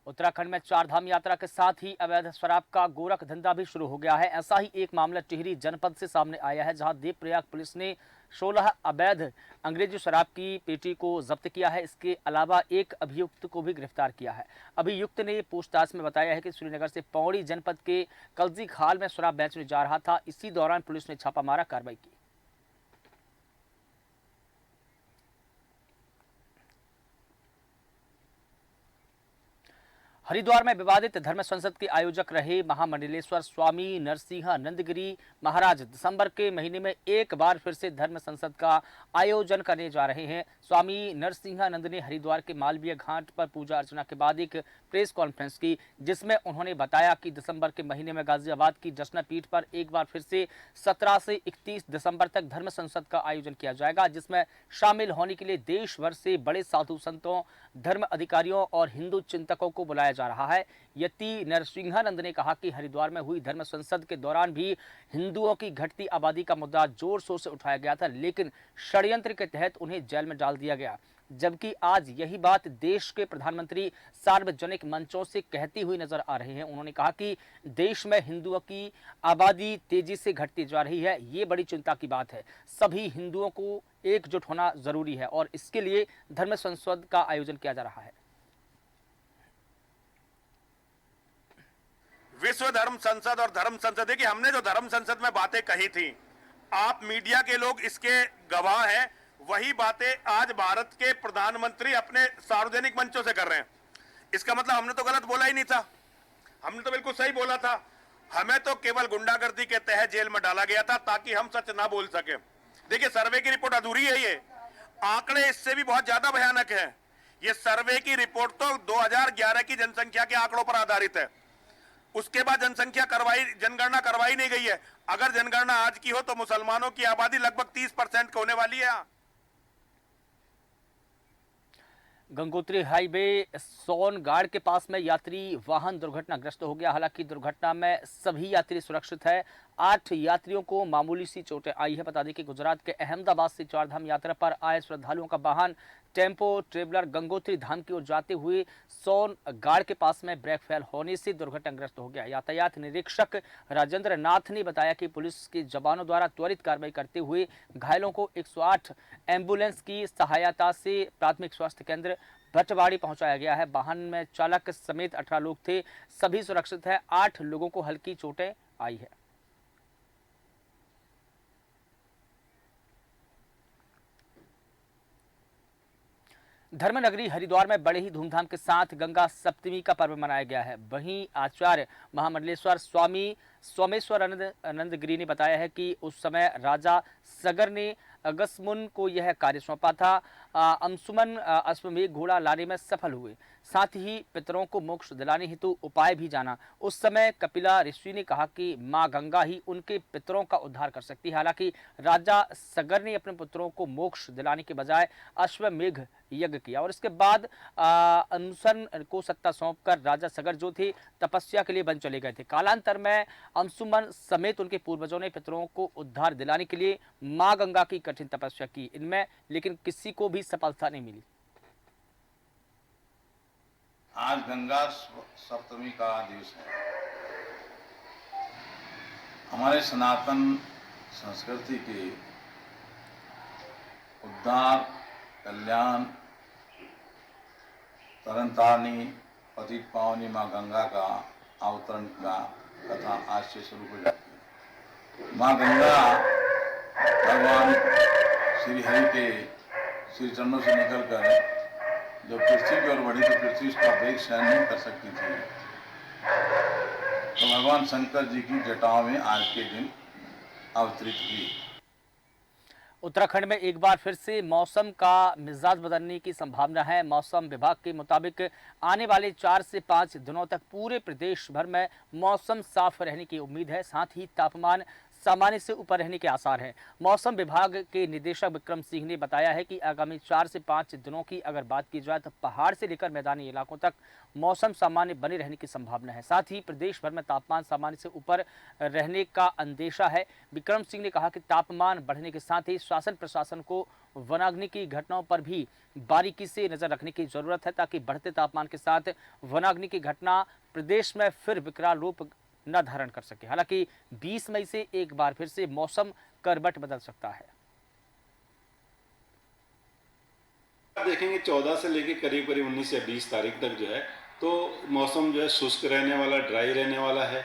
उत्तराखंड में चारधाम यात्रा के साथ ही अवैध शराब का गोरख धंधा भी शुरू हो गया है। ऐसा ही एक मामला टिहरी जनपद से सामने आया है, जहां देवप्रयाग पुलिस ने 16 अवैध अंग्रेजी शराब की पेटी को जब्त किया है। इसके अलावा एक अभियुक्त को भी गिरफ्तार किया है। अभियुक्त ने पूछताछ में बताया है कि श्रीनगर से पौड़ी जनपद के कलजी खाल में शराब बेचने जा रहा था। इसी दौरान पुलिस ने छापा मारा कार्रवाई की। हरिद्वार में विवादित धर्म संसद के आयोजक रहे महामंडलेश्वर स्वामी नरसिंहानंदगिरी महाराज दिसंबर के महीने में एक बार फिर से धर्म संसद का आयोजन करने जा रहे हैं। स्वामी नरसिंहानंद ने हरिद्वार के मालवीय घाट पर पूजा अर्चना के बाद एक प्रेस कॉन्फ्रेंस की, जिसमें उन्होंने बताया कि दिसंबर के महीने में गाजियाबाद की जश्न पीठ पर एक बार फिर से 17 से 31 दिसंबर तक धर्म संसद का आयोजन किया जाएगा, जिसमें शामिल होने के लिए देश भर से बड़े साधु संतों, धर्म अधिकारियों और हिंदू चिंतकों को बुलाया जा रहा है। यति नरसिंहानंद ने कहा कि हरिद्वार में हुई धर्म संसद के दौरान भी हिंदुओं की घटती आबादी का मुद्दा जोर शोर से उठाया गया था, लेकिन षड्यंत्र के तहत उन्हें जेल में डाल दिया गया। जबकि आज यही बात देश के प्रधानमंत्री सार्वजनिक मंचों से कहती हुई नजर आ रहे हैं। उन्होंने कहा कि देश में हिंदुओं की आबादी तेजी से घटती जा रही है, ये बड़ी चिंता की बात है। सभी हिंदुओं को एकजुट होना जरूरी है और इसके लिए धर्म संसद का आयोजन किया जा रहा है। विश्व धर्म संसद और धर्म संसद, देखिए हमने जो धर्म संसद में बातें कही थी, आप मीडिया के लोग इसके गवाह हैं। वही बातें आज भारत के प्रधानमंत्री अपने सार्वजनिक मंचों से कर रहे हैं। इसका मतलब हमने तो गलत बोला ही नहीं था, हमने तो बिल्कुल सही बोला था। हमें तो केवल गुंडागर्दी के तहत जेल में डाला गया था ताकि हम सच ना बोल सके। देखिए सर्वे की रिपोर्ट अधूरी है, ये आंकड़े इससे भी बहुत ज्यादा भयानक है। ये सर्वे की रिपोर्ट तो 2011 की जनसंख्या के आंकड़ों पर आधारित है। उसके बाद जनगणना करवाई नहीं गई है। अगर जनगणना आज की हो तो मुसलमानों की आबादी लगभग 30% होने वाली है। गंगोत्री हाईवे सोनगाड़ के पास में यात्री वाहन दुर्घटनाग्रस्त हो गया। हालांकि दुर्घटना में सभी यात्री सुरक्षित है। 8 यात्रियों को मामूली सी चोटें आई है। बता दें कि गुजरात के अहमदाबाद से चारधाम यात्रा पर आए श्रद्धालुओं का वाहन टेम्पो ट्रेवलर गंगोत्री धाम की ओर जाते हुए सोनगाड़ के पास में ब्रेक फेल होने से दुर्घटनाग्रस्त हो गया। यातायात निरीक्षक राजेंद्र नाथ ने बताया कि पुलिस के जवानों द्वारा त्वरित कार्रवाई करते हुए घायलों को 108 एम्बुलेंस की सहायता से प्राथमिक स्वास्थ्य केंद्र भटवाड़ी पहुंचाया गया है। वाहन में चालक समेत 18 लोग थे, सभी सुरक्षित है। 8 लोगों को हल्की चोटें आई है। धर्मनगरी हरिद्वार में बड़े ही धूमधाम के साथ गंगा सप्तमी का पर्व मनाया गया है। वहीं आचार्य महामंडलेश्वर स्वामी सोमेश्वर आनंदगिरी ने बताया है कि उस समय राजा सगर ने अगस्मुन को यह कार्य सौंपा था। अंशुमन अश्वमेघ घोड़ा लाने में सफल हुए, साथ ही पितरों को मोक्ष दिलाने हेतु उपाय भी जाना। उस समय कपिला ऋषि ने कहा कि मां गंगा ही उनके पितरों का उद्धार कर सकती है। हालांकि राजा सगर ने अपने पुत्रों को मोक्ष दिलाने के बजाय अश्वमेघ यज्ञ किया और इसके बाद अंशुमन को सत्ता सौंपकर राजा सगर जो थे तपस्या के लिए वन चले गए थे। कालांतर में अंशुमन समेत उनके पूर्वजों ने पितरों को उद्धार दिलाने के लिए मां गंगा की कठिन तपस्या की, इनमें लेकिन किसी को भी सफलता नहीं मिली। आज गंगा सप्तमी का दिवस है। हमारे सनातन संस्कृति के उद्धार, कल्याण, तरन तारणी, पतित पावनी माँ गंगा का अवतरण का कथा आज से शुरू हो जाती है। माँ गंगा भगवान श्री हरि के श्री चरणों से निकलकर जब पृथ्वी की ओर बढ़ी तो पृथ्वी उसका वेग सहन नहीं कर सकती थी, तो भगवान शंकर जी की जटाओं में आज के दिन अवतरित हुई। उत्तराखंड में एक बार फिर से मौसम का मिजाज बदलने की संभावना है। मौसम विभाग के मुताबिक आने वाले 4 से 5 दिनों तक पूरे प्रदेश भर में मौसम साफ रहने की उम्मीद है। साथ ही तापमान सामान्य से ऊपर रहने के आसार हैं। मौसम विभाग के निदेशक विक्रम सिंह ने बताया है कि आगामी 4 से 5 दिनों की अगर बात की जाए तो पहाड़ से लेकर मैदानी इलाकों तक मौसम सामान्य बने रहने की संभावना है। साथ ही प्रदेश भर में तापमान सामान्य से ऊपर रहने का अंदेशा है। विक्रम सिंह ने कहा कि तापमान बढ़ने के साथ ही शासन प्रशासन को वनाग्नि की घटनाओं पर भी बारीकी से नजर रखने की जरूरत है, ताकि बढ़ते तापमान के साथ वनाग्नि की घटना प्रदेश में फिर विकराल रूप न धारण कर सके। हालांकि 20 मई से एक बार फिर से मौसम करवट बदल सकता है। आप देखेंगे 14 से लेकर करीब करीब 19 या 20 तारीख तक जो है तो मौसम जो है शुष्क रहने वाला, ड्राई रहने वाला है।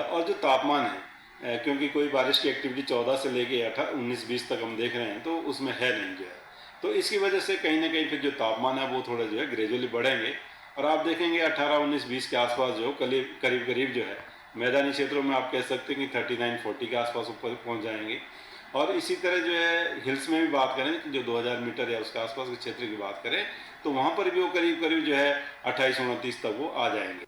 और जो तापमान है, क्योंकि कोई बारिश की एक्टिविटी 14 से लेकर 19-20 तक हम देख रहे हैं तो उसमें है नहीं जो है, तो इसकी वजह से कहीं ना कहीं फिर जो तापमान है वो थोड़ा जो है ग्रेजुअली बढ़ेंगे। और आप देखेंगे 18-19-20 के आसपास जो करीब करीब जो है मैदानी क्षेत्रों में आप कह सकते हैं कि 39-40 के आसपास ऊपर पहुंच जाएंगे। और इसी तरह जो है हिल्स में भी बात करें, जो 2000 मीटर या उसके आसपास के क्षेत्र की बात करें तो वहां पर भी वो करीब जो है 28-29 तक वो आ जाएंगे।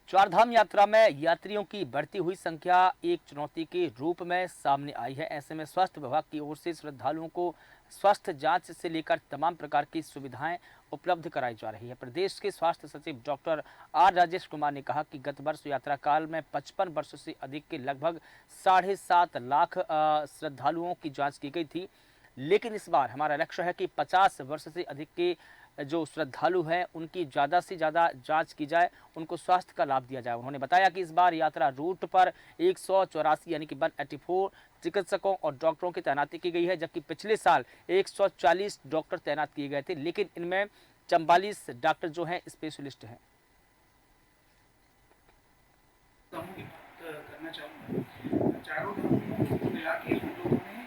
चारधाम यात्रा में यात्रियों की बढ़ती हुई संख्या एक चुनौती के रूप में सामने आई है। ऐसे में स्वास्थ्य विभाग की ओर से श्रद्धालुओं को स्वास्थ्य जांच से लेकर तमाम प्रकार की सुविधाएं उपलब्ध कराई जा रही है। प्रदेश के स्वास्थ्य सचिव डॉक्टर आर राजेश कुमार ने कहा कि गत वर्ष यात्रा काल में 55 वर्ष से अधिक के लगभग 7.5 लाख श्रद्धालुओं की जांच की गई थी, लेकिन इस बार हमारा लक्ष्य है कि 50 वर्ष से अधिक के जो श्रद्धालु हैं उनकी ज़्यादा से ज़्यादा जांच की जाए, उनको स्वास्थ्य का लाभ दिया जाए। उन्होंने बताया कि इस बार यात्रा रूट पर 184 यानी कि 184 चिकित्सकों और डॉक्टरों की तैनाती की गई है, जबकि पिछले साल 140 डॉक्टर तैनात किए गए थे, लेकिन इनमें 44 डॉक्टर जो हैं स्पेशलिस्ट हैं। करना चाहूँगा, चारों धामों को मिला के हम लोगों ने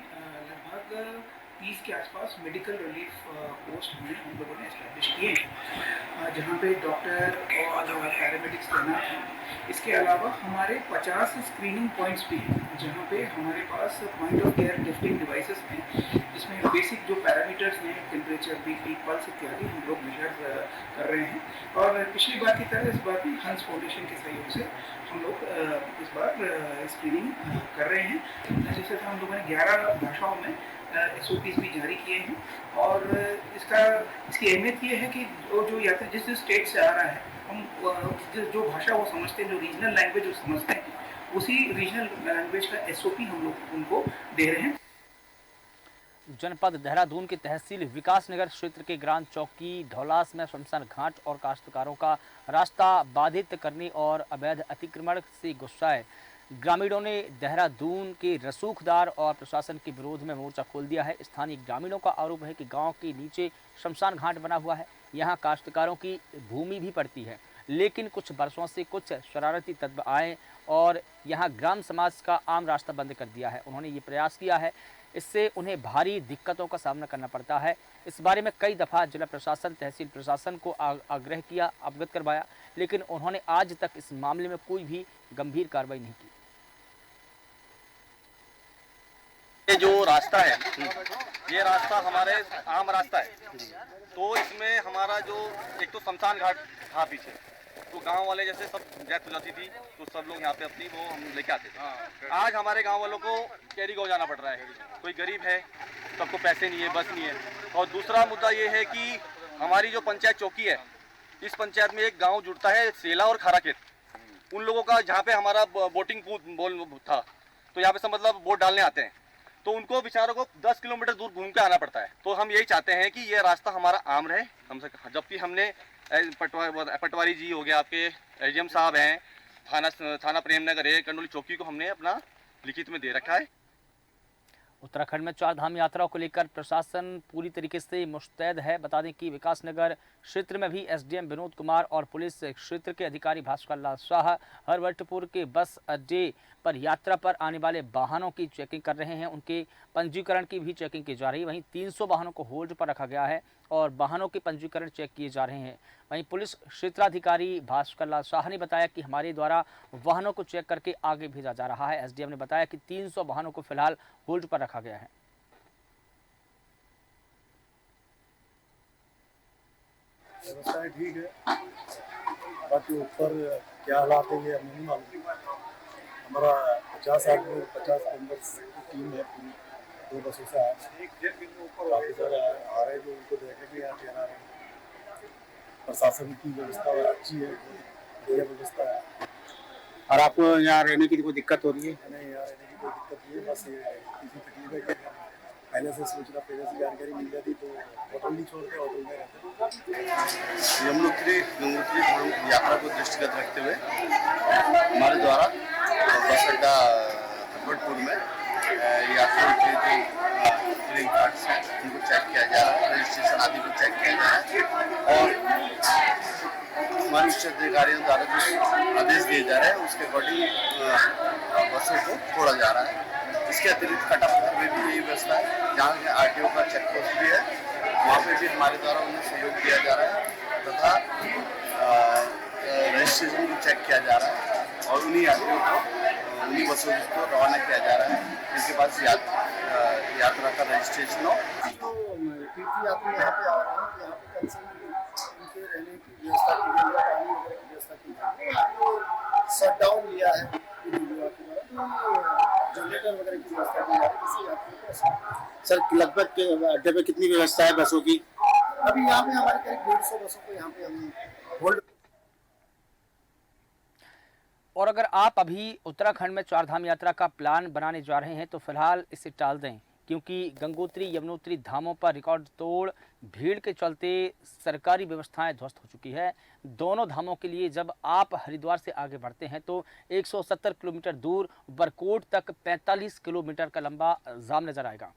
लगभग 30 के आसपास मेडिकल रिलीफ पोस्ट में हम लोगों ने एस्टैब्लिश किए हैं, जहाँ पे डॉक्टर और पैरामेडिक्स तैनात हैं। इसके अलावा हमारे 50 स्क्रीनिंग पॉइंट्स भी हैं, जहाँ पे हमारे पास point of care lifting devices हैं, जिसमें बेसिक जो पैरामीटर्स हैं, टेम्परेचर, बीपी, पल्स इत्यादि हम लोग मेजर कर रहे हैं। और पिछली बार की तरह इस बार भी हंस फाउंडेशन के सहयोग से हम लोग इस बार स्क्रीनिंग कर रहे हैं। जैसे हम लोगों ने 11 भाषाओं में SOPs भी जारी किए हैं। और इसकी अहमियत ये है कि जो यात्री जिस स्टेट से आ रहा है, हम जो भाषा वो समझते हैं, जो रीजनल लैंग्वेज वो समझते हैं, उसी रीजनल लैंग्वेज का SOP हम लोग उनको दे रहे हैं। जनपद देहरादून के तहसील विकासनगर क्षेत्र के ग्राम चौकी धौलास में शमशान घाट और काश्तकारों का रास्ता बाधित करने और अवैध अतिक्रमण से गुस्साए ग्रामीणों ने देहरादून के रसूखदार और प्रशासन के विरोध में मोर्चा खोल दिया है। स्थानीय ग्रामीणों का आरोप है कि गांव के नीचे शमशान घाट बना हुआ है, यहां काश्तकारों की भूमि भी पड़ती है, लेकिन कुछ वर्षों से कुछ शरारती तत्व आए और यहां ग्राम समाज का आम रास्ता बंद कर दिया है। उन्होंने ये प्रयास किया है, इससे उन्हें भारी दिक्कतों का सामना करना पड़ता है। इस बारे में कई दफ़ा जिला प्रशासन, तहसील प्रशासन को आग्रह किया, अवगत करवाया, लेकिन उन्होंने आज तक इस मामले में कोई भी गंभीर कार्रवाई नहीं की। ये जो रास्ता है, ये रास्ता हमारे आम रास्ता है, तो इसमें हमारा जो एक तो शमशान घाट था पीछे, तो गांव वाले जैसे सब डेथ हो जाती थी तो सब लोग यहाँ पे अपनी वो हम लेके आते थे। आज हमारे गांव वालों को कैरी गाँव जाना पड़ रहा है, कोई गरीब है, सबको पैसे नहीं है, बस नहीं है। और दूसरा मुद्दा ये है कि हमारी जो पंचायत चौकी है, इस पंचायत में एक गाँव जुड़ता है सेला और खाराखेत, उन लोगों का जहाँ पे हमारा बोटिंग पूल था, तो यहाँ पे सब मतलब बोट डालने आते हैं, तो उनको बेचारों को 10 किलोमीटर दूर घूम के आना पड़ता है। तो हम यही चाहते हैं कि ये रास्ता हमारा आम रहे हमसे, जबकि हमने पटवारी जी हो गया, आपके AGM साहब हैं, थाना प्रेमनगर है, कंडोली चौकी को हमने अपना लिखित में दे रखा है। उत्तराखंड में चारधाम यात्रा को लेकर प्रशासन पूरी तरीके से मुस्तैद है। बता दें कि विकासनगर क्षेत्र में भी SDM विनोद कुमार और पुलिस क्षेत्र के अधिकारी भास्कर लाल शाह हरवटपुर के बस अड्डे पर यात्रा पर आने वाले वाहनों की चेकिंग कर रहे हैं, उनके पंजीकरण की भी चेकिंग की जा रही है। वहीं 300 वाहनों को होल्ड पर रखा गया है और वाहनों के पंजीकरण चेक किए जा रहे हैं। वहीं पुलिस क्षेत्राधिकारी भास्कर लाल शाह ने बताया कि हमारे द्वारा वाहनों को चेक करके आगे भेजा जा रहा है। SDM ने बताया कि 300 वाहनों को फिलहाल होल्ड पर रखा गया है। व्यवस्थाएं ठीक है, बाकी ऊपर क्या हालात है ये नहीं मालूम। हमारा 50 आदमी 50 मेंबर्स की टीम है पूरी, 2 बसों से आए काफ़ी सारे आ रहे हैं जो उनको देखने के लिए यहाँ ठहरा रहे हैं। प्रशासन की व्यवस्था अच्छी है, बढ़िया व्यवस्था है। और आपको यहाँ रहने की कोई दिक्कत हो रही है? नहीं, यहाँ रहने की कोई दिक्कत नहीं है, बस ये किसी तकलीफ है कि पहले से सूचना, पहले से जानकारी मिल जाती तो होटल नहीं छोड़ते, होटल में रहते। यमुनोत्री गंगोत्री धाम यात्रा को दृष्टिगत रखते हुए हमारे द्वारा बस अड्डा खटवटपुर में यात्रियों के जो ग्रीन कार्ड्स हैं उनको चेक किया जा रहा है, रजिस्ट्रेशन आदि को चेक किया जा रहा है और हमारे उच्च अधिकारियों द्वारा जो आदेश दिए जा रहे हैं उसके अकॉर्डिंग बसों को छोड़ा जा रहा है। इसके अतिरिक्त कटअप में भी यही व्यवस्था है, जहाँ RTO का चेक पोस्ट भी है, वहाँ पे भी हमारे द्वारा उन्हें सहयोग दिया जा रहा है तथा रजिस्ट्रेशन को चेक किया जा रहा है और उन्हीं यात्रियों को उन्हीं बसों को रवाना किया जा रहा है जिनके पास यात्रा का रजिस्ट्रेशन हो। तो तीर्थयात्री यहाँ पे आ रहे हैं, यहाँ पे कल से उनके रहने की व्यवस्था की गई है, पानी वगैरह की व्यवस्था की गई है। शटडाउन लिया है जनरेटर वगैरह की व्यवस्था की जा रही है। सर लगभग अड्डे पे कितनी व्यवस्था है बसों की? अभी यहाँ पे हमारे करीब 150 बसों को यहाँ पे हम होल्ड। और अगर आप अभी उत्तराखंड में चारधाम यात्रा का प्लान बनाने जा रहे हैं तो फिलहाल इसे टाल दें, क्योंकि गंगोत्री यमुनोत्री धामों पर रिकॉर्ड तोड़ भीड़ के चलते सरकारी व्यवस्थाएं ध्वस्त हो चुकी है। दोनों धामों के लिए जब आप हरिद्वार से आगे बढ़ते हैं तो 170 किलोमीटर दूर बरकोट तक 45 किलोमीटर का लंबा जाम नजर आएगा।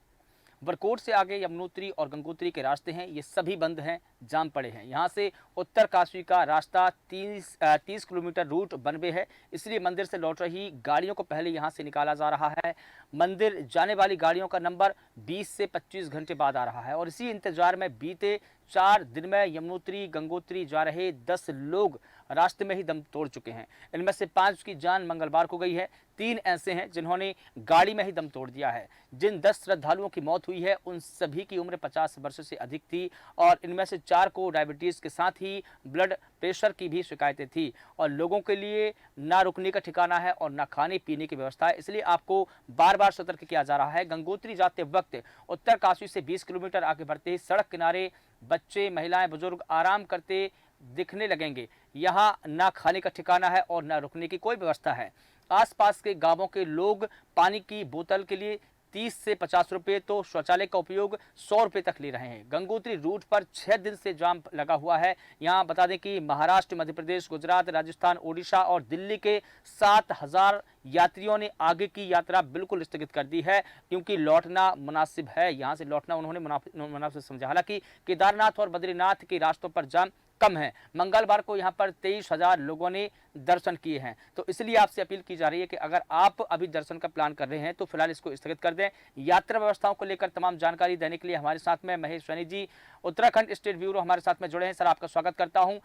बरकोट से आगे यमुनोत्री और गंगोत्री के रास्ते हैं, ये सभी बंद हैं, जाम पड़े हैं। यहाँ से उत्तरकाशी का रास्ता 30 किलोमीटर रूट बनवे है, इसलिए मंदिर से लौट रही गाड़ियों को पहले यहाँ से निकाला जा रहा है। मंदिर जाने वाली गाड़ियों का नंबर 20 से 25 घंटे बाद आ रहा है और इसी इंतजार में बीते 4 दिन में यमुनोत्री गंगोत्री जा रहे 10 लोग रास्ते में ही दम तोड़ चुके हैं। इनमें से 5 की जान मंगलवार को गई है, 3 ऐसे हैं जिन्होंने गाड़ी में ही दम तोड़ दिया है। जिन 10 श्रद्धालुओं की मौत हुई है उन सभी की उम्र 50 वर्ष से अधिक थी और इनमें से 4 को डायबिटीज के साथ ही ब्लड प्रेशर की भी शिकायतें थी और लोगों के लिए ना रुकने का ठिकाना है और ना खाने पीने की व्यवस्था है, इसलिए आपको बार बार सतर्क किया जा रहा है। गंगोत्री जाते वक्त उत्तरकाशी से 20 किलोमीटर आगे बढ़ते ही सड़क किनारे बच्चे, महिलाएं, बुजुर्ग आराम करते दिखने लगेंगे। यहाँ ना खाने का ठिकाना है और ना रुकने की कोई व्यवस्था है। आसपास के गांवों के लोग पानी की बोतल के लिए 30 से 50 रुपये तो शौचालय का उपयोग 100 रुपये तक ले रहे हैं। गंगोत्री रूट पर 6 दिन से जाम लगा हुआ है। यहाँ बता दें कि महाराष्ट्र, मध्य प्रदेश, गुजरात, राजस्थान, ओडिशा और दिल्ली के 7000 यात्रियों ने आगे की यात्रा बिल्कुल स्थगित कर दी है, क्योंकि लौटना मुनासिब है। यहाँ से लौटना उन्होंने मुनासिब समझा। हालांकि केदारनाथ और बद्रीनाथ के रास्तों पर जाम कम है। मंगलवार को यहाँ पर 23,000 लोगों ने दर्शन किए हैं, तो इसलिए आपसे अपील की जा रही है कि अगर आप अभी दर्शन का प्लान कर रहे हैं तो फिलहाल इसको स्थगित कर दें। यात्रा व्यवस्थाओं को लेकर तमाम जानकारी देने के लिए हमारे साथ में महेश सैनी जी, उत्तराखंड स्टेट ब्यूरो, हमारे साथ में जुड़े हैं। सर, आपका स्वागत करता हूं।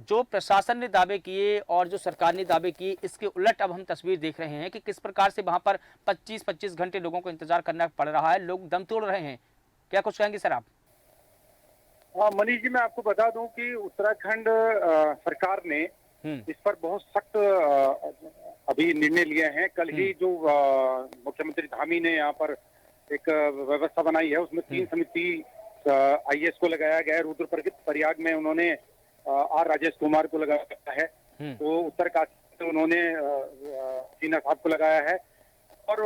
जो प्रशासन ने दावे किए और जो सरकार ने दावे किए, इसके उलट अब हम तस्वीर देख रहे हैं कि किस प्रकार से वहां पर 25-25 घंटे लोगों को इंतजार करना पड़ रहा है, लोग दम तोड़ रहे हैं। क्या कुछ कहेंगे सर आप? हाँ मनीष जी, मैं आपको बता दूं कि उत्तराखंड सरकार ने इस पर बहुत सख्त अभी निर्णय लिए हैं। कल ही जो मुख्यमंत्री धामी ने यहाँ पर एक व्यवस्था बनाई है, उसमें 3 समिति IAS को लगाया गया है। रुद्रप्रयाग प्रयाग में उन्होंने R राजेश कुमार को लगाया है, तो उत्तरकाशी में उन्होंने टीना साहब को लगाया है और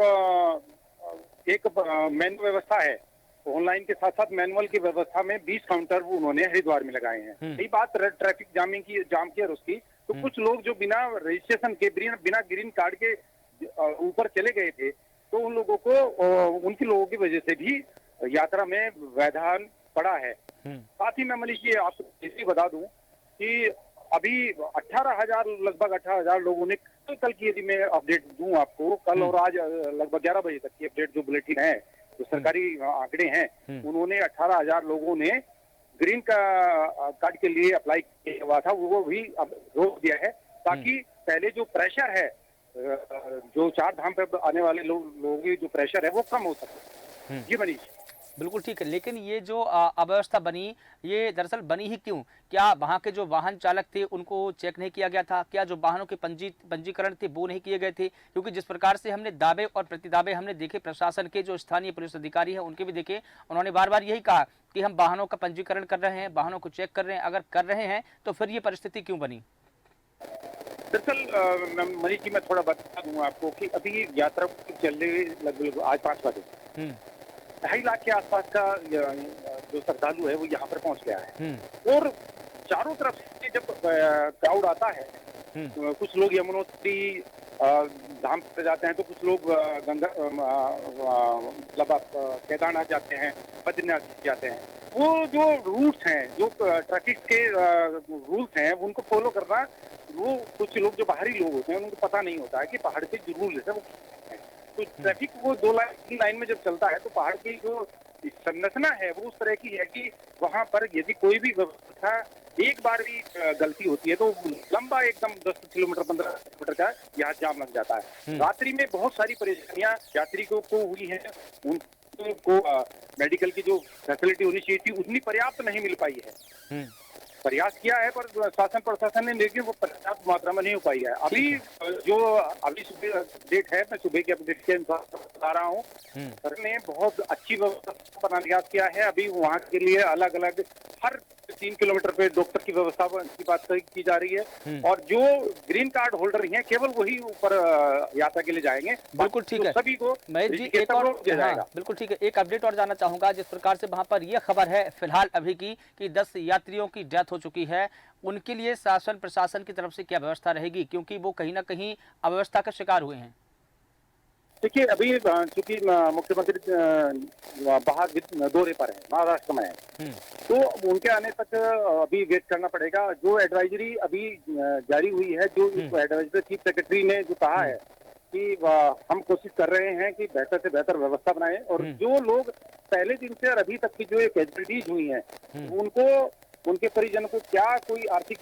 एक मेन्यू व्यवस्था है ऑनलाइन के साथ साथ मैनुअल की व्यवस्था में 20 काउंटर उन्होंने हरिद्वार में लगाए हैं। यही बात ट्रैफिक जाम की और उसकी, तो कुछ लोग जो बिना रजिस्ट्रेशन के, बिना ग्रीन कार्ड के ऊपर चले गए थे, तो उन लोगों को, उनकी लोगों की वजह से भी यात्रा में व्यवधान पड़ा है। साथ ही मैं मनीष जी आपको ये बता दूं कि अभी 18,000 लगभग 18,000 लोगों ने कल की, यदि मैं अपडेट दूं आपको, कल और आज लगभग 11 बजे तक की अपडेट जो बुलेटिन है, जो सरकारी आंकड़े हैं, उन्होंने 18,000 लोगों ने ग्रीन कार्ड के लिए अप्लाई किया हुआ था, वो भी अब रोक दिया है, ताकि पहले जो प्रेशर है, जो 4 धाम पे आने वाले लोगों की जो प्रेशर है वो कम हो सके। जी मनीष। बिल्कुल ठीक है, लेकिन ये जो अव्यवस्था बनी, ये दरअसल बनी ही क्यों? क्या वहाँ के जो वाहन चालक थे उनको चेक नहीं किया गया था? क्या जो वाहनों के पंजीकरण थे वो नहीं किए गए थे? क्योंकि जिस प्रकार से हमने दावे और प्रतिदावे हमने देखे, प्रशासन के जो स्थानीय पुलिस अधिकारी हैं उनके भी देखे, उन्होंने बार बार यही कहा कि हम वाहनों का पंजीकरण कर रहे हैं, वाहनों को चेक कर रहे हैं। अगर कर रहे हैं तो फिर ये परिस्थिति क्यों बनी? दरअसल मनीष जी, मैं थोड़ा बता दूं आपको कि अभी यात्रा चल रही लगभग आज 5 बजे 2.5 लाख के आसपास का जो श्रद्धालु है वो यहाँ पर पहुंच गया है। और चारों तरफ से जब क्राउड आता है, कुछ लोग यमुनोत्री धाम पे जाते हैं, तो कुछ लोग गंगा मतलब केदारनाथ जाते हैं, बद्रीनाथ जाते हैं। वो जो रूट्स हैं, जो ट्रैफिक के रूल्स हैं, उनको फॉलो करना, वो कुछ लोग जो बाहरी लोग होते हैं उनको पता नहीं होता है कि पहाड़ के जो रूल है वो तो ट्रैफिक वो 2 लाइन में जब चलता है तो पहाड़ की जो संरचना है वो उस तरह की है कि वहां पर यदि कोई भी व्यवस्था एक बार भी गलती होती है तो लंबा एकदम 10 किलोमीटर 15 किलोमीटर का यहाँ जाम लग जाता है। रात्रि में बहुत सारी परेशानियां यात्रियों को हुई है। उनको मेडिकल की जो फैसिलिटी होनी चाहिए थी उतनी पर्याप्त नहीं मिल पाई है। प्रयास किया है पर शासन प्रशासन ने, लेकिन वो पर्याप्त मात्रा में नहीं हो पाई है। अभी सुबह अपडेट है, मैं सुबह के अपडेट के अनुसार बता रहा हूँ, सर ने बहुत अच्छी व्यवस्था बनाने का किया है। अभी वहाँ के लिए अलग अलग हर 3 किलोमीटर पे डॉक्टर की व्यवस्था की बात की जा रही है। और जो ग्रीन कार्ड होल्डर हैं केवल वही ऊपर यात्रा के लिए जाएंगे। बिल्कुल ठीक है, सभी को महेश जी एक और बिल्कुल ठीक है, एक अपडेट और जानना चाहूंगा। जिस प्रकार से वहां पर यह खबर है फिलहाल अभी की कि 10 यात्रियों की डेथ हो चुकी है, उनके लिए शासन प्रशासन की तरफ से क्या व्यवस्था रहेगी, क्योंकि वो कहीं ना कहीं अव्यवस्था का शिकार हुए हैं? देखिए, अभी चूंकि मुख्यमंत्री बाहर दौरे पर है, महाराष्ट्र में है, तो उनके आने तक अभी वेट करना पड़ेगा। जो एडवाइजरी अभी जारी हुई है, जो एडवाइजरी चीफ सेक्रेटरी ने जो कहा है कि हम कोशिश कर रहे हैं कि बेहतर से बेहतर व्यवस्था बनाएं, और जो लोग पहले दिन से और अभी तक की जो ये कैजुअलिटीज हुई हैं उनको, उनके परिजन को क्या कोई आर्थिक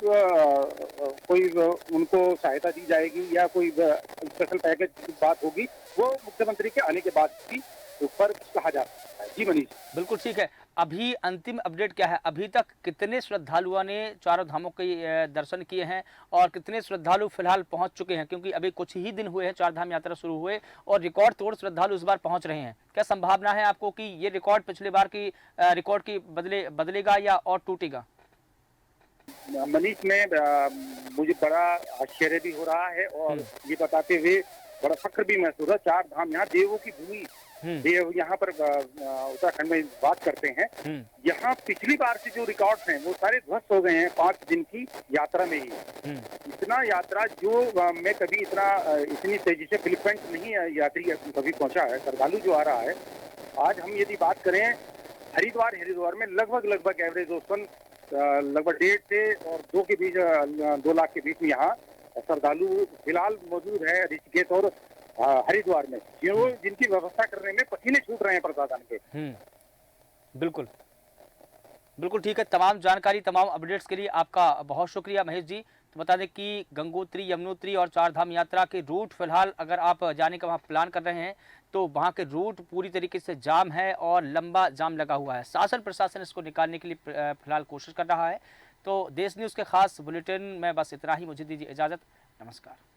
कोई उनको सहायता दी जाएगी या कोई स्पेशल पैकेज की बात होगी, वो मुख्यमंत्री के आने के बाद ही ऊपर कहा जा सकता है। जी मनीष, बिल्कुल ठीक है। अभी अंतिम अपडेट क्या है? अभी तक कितने श्रद्धालुओं ने चारों धामों के दर्शन किए हैं और कितने श्रद्धालु फिलहाल पहुंच चुके हैं? क्योंकि अभी कुछ ही दिन हुए हैं चार धाम यात्रा शुरू हुए और रिकॉर्ड तोड़ श्रद्धालु इस बार पहुंच रहे हैं। क्या संभावना है आपको कि ये रिकॉर्ड पिछले बार की रिकॉर्ड की बदलेगा या और टूटेगा? मनीष में मुझे बड़ा आश्चर्य भी हो रहा है और ये बताते हुए बड़ा फख्र भी महसूस हो रहा है। चार धाम यहाँ देवों की भूमि, देव यहाँ पर उत्तराखंड में बात करते हैं। यहाँ पिछली बार से जो रिकॉर्ड्स हैं वो सारे ध्वस्त हो गए हैं 5 दिन की यात्रा में ही। इतना यात्रा जो मैं कभी इतनी तेजी से फिलिपाइन नहीं यात्री कभी पहुंचा है, श्रद्धालु जो आ रहा है। आज हम यदि बात करें हरिद्वार में लगभग एवरेज औसतन लगभग 1.5 से और 2 के बीच 2 लाख के बीच में यहाँ श्रद्धालु फिलहाल मौजूद है ऋषिकेश और हरिद्वार में, जिनकी व्यवस्था करने में पसीने छूट रहे हैं प्रशासन के। बिल्कुल बिल्कुल ठीक है। तमाम जानकारी, तमाम अपडेट्स के लिए आपका बहुत शुक्रिया महेश जी। तो बता दें कि गंगोत्री, यमुनोत्री और चार धाम यात्रा के रूट फिलहाल अगर आप जाने का वहाँ प्लान कर रहे हैं तो वहाँ के रूट पूरी तरीके से जाम है और लंबा जाम लगा हुआ है। शासन प्रशासन इसको निकालने के लिए फिलहाल कोशिश कर रहा है। तो देश न्यूज़ के खास बुलेटिन में बस इतना ही। मुझे दीजिए इजाज़त। नमस्कार।